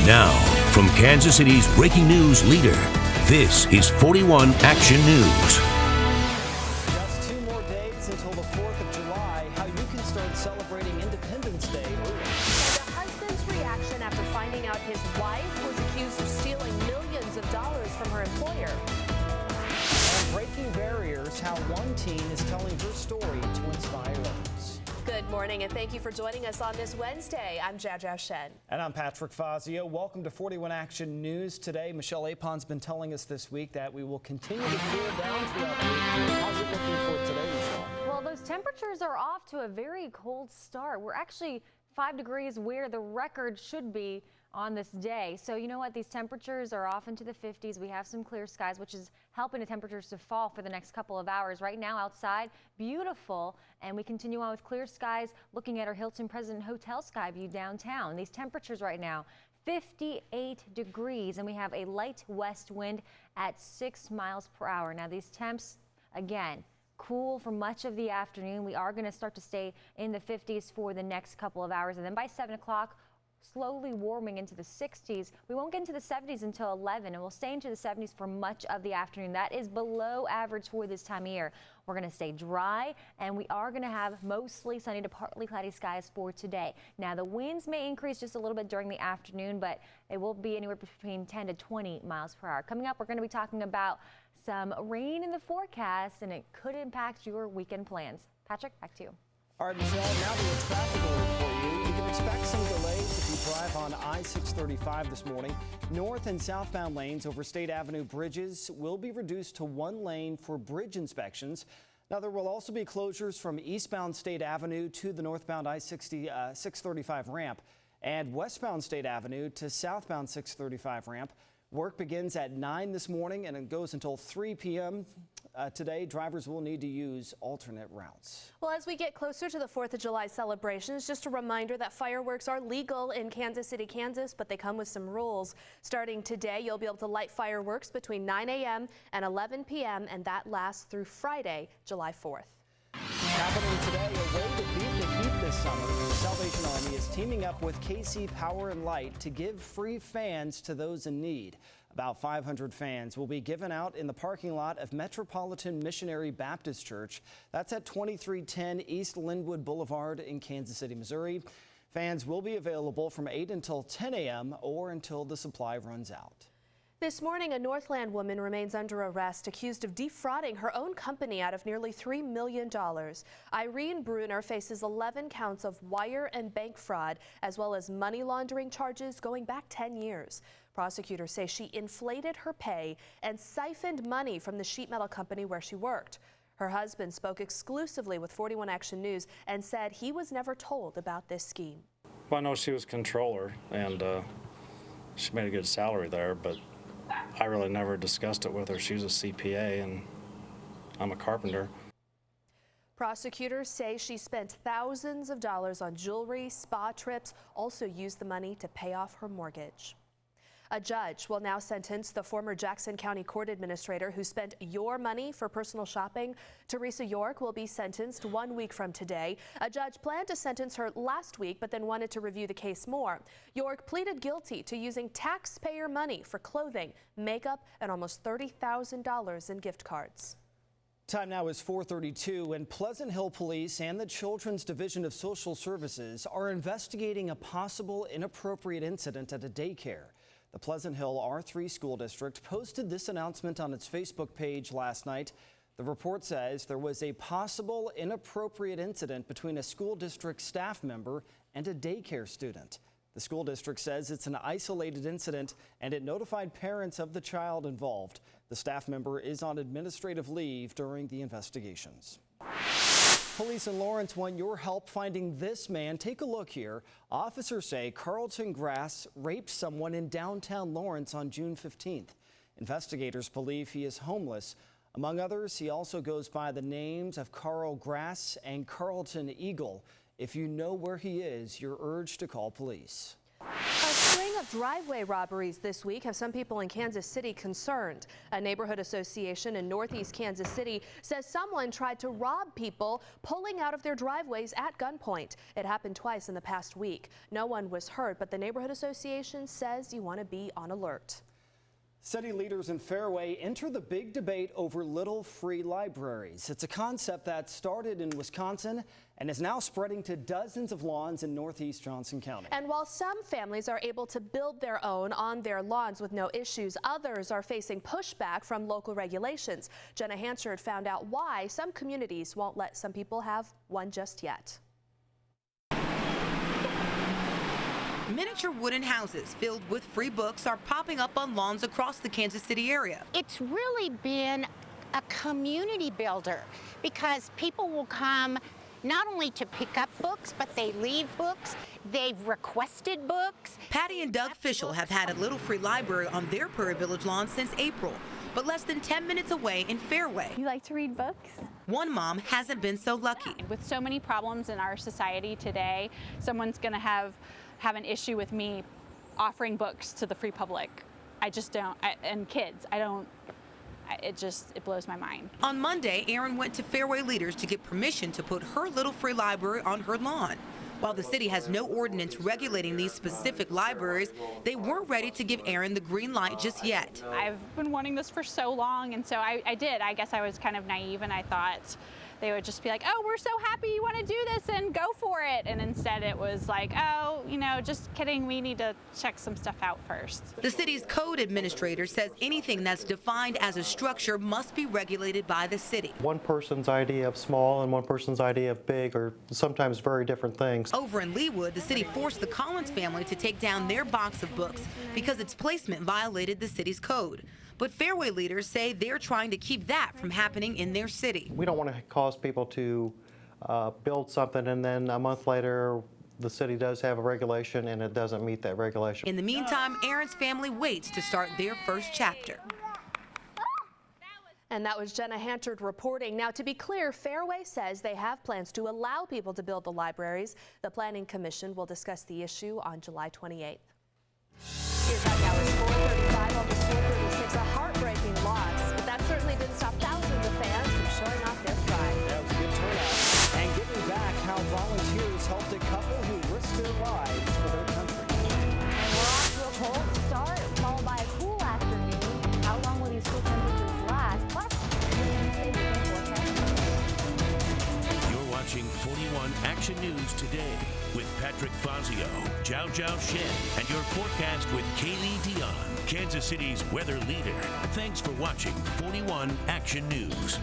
Now, from Kansas City's breaking news leader, this is 41 Action News. Just 2 more days until the 4th of July. How you can start celebrating Independence Day early. The husband's reaction after finding out his wife was accused of stealing millions of dollars from her employer. And breaking barriers, how one teen is telling her story to inspire others. Good morning, and thank you for joining us on this Wednesday. I'm Jaja Shen. And I'm Patrick Fazio. Welcome to 41 Action News. Today, Michelle Apon's been telling us this week that we will continue to cool down throughout the week. How's it looking for today, Michelle? Well, those temperatures are off to a very cold start. We're actually 5 degrees where the record should be on this day. So you know what? These temperatures are off into the 50s. We have some clear skies, which is helping the temperatures to fall for the next couple of hours. Right now outside, beautiful, and we continue on with clear skies looking at our Hilton President Hotel sky view downtown. These temperatures right now, 58 degrees, and we have a light west wind at 6 miles per hour. Now these temps, again, cool for much of the afternoon. We are going to start to stay in the 50s for the next couple of hours, and then by 7 o'clock, slowly warming into the 60s. We won't get into the 70s until 11, and we'll stay into the 70s for much of the afternoon. That is below average for this time of year. We're going to stay dry, and we are going to have mostly sunny to partly cloudy skies for today. Now, the winds may increase just a little bit during the afternoon, but it will be anywhere between 10 to 20 miles per hour. Coming up, we're going to be talking about some rain in the forecast, and it could impact your weekend plans. Patrick, back to you. All right, Michelle, now to a traffic alert for you. You can expect some delays if you drive on I-635 this morning. North and southbound lanes over State Avenue bridges will be reduced to 1 lane for bridge inspections. Now, there will also be closures from eastbound State Avenue to the northbound I-635 ramp and westbound State Avenue to southbound 635 ramp. Work begins at 9 this morning and it goes until 3 p.m. Today, drivers will need to use alternate routes. Well, as we get closer to the 4th of July celebrations, just a reminder that fireworks are legal in Kansas City, Kansas, but they come with some rules. Starting today, you'll be able to light fireworks between 9 a.m. and 11 p.m., and that lasts through Friday, July 4th. Happening today, a way to beat the heat this summer. The Salvation Army is teaming up with KC Power and Light to give free fans to those in need. About 500 fans will be given out in the parking lot of Metropolitan Missionary Baptist Church. That's at 2310 East Linwood Boulevard in Kansas City, Missouri. Fans will be available from 8 until 10 a.m. or until the supply runs out. This morning, a Northland woman remains under arrest, accused of defrauding her own company out of nearly $3 million. Irene Bruner faces 11 counts of wire and bank fraud, as well as money laundering charges going back 10 years. Prosecutors say she inflated her pay and siphoned money from the sheet metal company where she worked. Her husband spoke exclusively with 41 Action News and said he was never told about this scheme. Well, I know she was controller, and she made a good salary there, but I really never discussed it with her. She was a CPA, and I'm a carpenter. Prosecutors say she spent thousands of dollars on jewelry, spa trips, also used the money to pay off her mortgage. A judge will now sentence the former Jackson County Court Administrator who spent your money for personal shopping. Teresa York will be sentenced 1 week from today. A judge planned to sentence her last week, but then wanted to review the case more. York pleaded guilty to using taxpayer money for clothing, makeup, and almost $30,000 in gift cards. Time now is 4:32, and Pleasant Hill Police and the Children's Division of Social Services are investigating a possible inappropriate incident at a daycare. The Pleasant Hill R3 school district posted this announcement on its Facebook page last night. The report says there was a possible inappropriate incident between a school district staff member and a daycare student. The school district says it's an isolated incident and it notified parents of the child involved. The staff member is on administrative leave during the investigations. Police in Lawrence want your help finding this man. Take a look here. Officers say Carlton Grass raped someone in downtown Lawrence on June 15th. Investigators believe he is homeless. Among others, he also goes by the names of Carl Grass and Carlton Eagle. If you know where he is, you're urged to call police. A string of Driveway robberies this week have some people in Kansas City concerned. A neighborhood association in northeast Kansas City says someone tried to rob people pulling out of their driveways at gunpoint. It happened twice in the past week. No one was hurt, but the neighborhood association says you want to be on alert. City leaders in Fairway enter the big debate over little free libraries. It's a concept that started in Wisconsin and is now spreading to dozens of lawns in northeast Johnson County. And while some families are able to build their own on their lawns with no issues, others are facing pushback from local regulations. Jenna Hansard found out why some communities won't let some people have one just yet. Miniature wooden houses filled with free books are popping up on lawns across the Kansas City area. It's really been a community builder because people will come not only to pick up books, but they leave books. They've requested books. Patty and Doug Fischel have had a little free library on their Prairie Village lawn since April, but less than 10 minutes away in Fairway. You like to read books? One mom hasn't been so lucky. With so many problems in our society today, someone's going to have an issue with me offering books to the free public. I just don't, and kids, it blows my mind. On Monday, Erin went to Fairway leaders to get permission to put her little free library on her lawn. While the city has no ordinance regulating these specific libraries, they weren't ready to give Erin the green light just yet. I've been wanting this for so long, and so I did. I guess I was kind of naive, and I thought they would just be like, oh, we're so happy you want to do this and go for it. And instead it was like, oh, just kidding, we need to check some stuff out first. The city's code administrator says anything that's defined as a structure must be regulated by the city. One person's idea of small and one person's idea of big are sometimes very different things. Over in Leawood, the city forced the Collins family to take down their box of books because its placement violated the city's code. But Fairway leaders say they're trying to keep that from happening in their city. We don't want to cause people to build something and then a month later the city does have a regulation and it doesn't meet that regulation. In the meantime, Erin's family waits to start their first chapter. And that was Jenna Hansard reporting. Now, to be clear, Fairway says they have plans to allow people to build the libraries. The Planning Commission will discuss the issue on July 28th. Here's that now is 4:35, almost 4:36. A heartbreaking loss, but that certainly didn't stop thousands of fans from showing off their pride. That was a good turnout. And giving back how volunteers helped a couple who risked their lives for their country. And we're off to a cold start, followed by a cool afternoon. How long will these cool temperatures last? Plus, You're watching 41 Action News Today with Patrick Fazio, Zhao Zhao Shen, and your forecast with Kaylee Dion, Kansas City's weather leader. Thanks for watching 41 Action News.